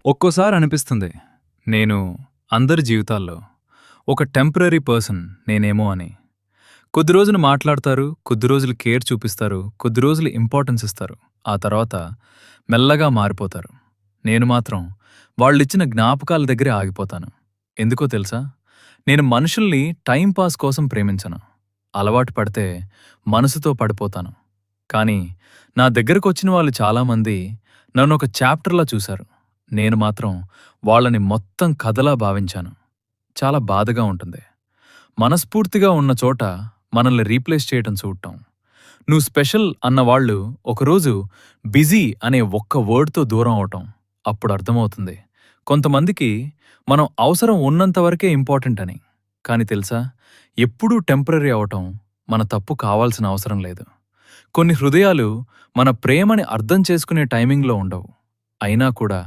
ఒక్కోసారి అనిపిస్తుంది నేను అందరి జీవితాల్లో ఒక టెంపరరీ పర్సన్ నేనేమో అని. కొద్ది రోజులు మాట్లాడతారు, కొద్ది రోజులు కేర్ చూపిస్తారు, కొద్ది రోజులు ఇంపార్టెన్స్ ఇస్తారు. ఆ తర్వాత మెల్లగా మారిపోతారు. నేను మాత్రం వాళ్ళిచ్చిన జ్ఞాపకాల దగ్గరే ఆగిపోతాను. ఎందుకో తెలుసా? నేను మనుషుల్ని టైం పాస్ కోసం ప్రేమించను. అలవాటు పడితే మనసుతో పడిపోతాను. కానీ నా దగ్గరకొచ్చిన వాళ్ళు చాలామంది నన్నొక చాప్టర్‌లా చూశారు. నేను మాత్రం వాళ్ళని మొత్తం కథలా భావించాను. చాలా బాధగా ఉంటుంది. మనస్ఫూర్తిగా ఉన్న చోట మనల్ని రీప్లేస్ చేయటం చూడటం. నువ్వు స్పెషల్ అన్నవాళ్ళు ఒకరోజు బిజీ అనే ఒక్క వర్డ్‌తో దూరం అవటం. అప్పుడు అర్థమవుతుంది కొంతమందికి మనం అవసరం ఉన్నంత వరకే ఇంపార్టెంట్ అని. కానీ తెలుసా? ఎప్పుడూ టెంపరరీ అవటం మన తప్పు కావాల్సిన అవసరం లేదు. కొన్ని హృదయాలు మన ప్రేమని అర్థం చేసుకునే టైమింగ్‌లో ఉండవు. అయినా కూడా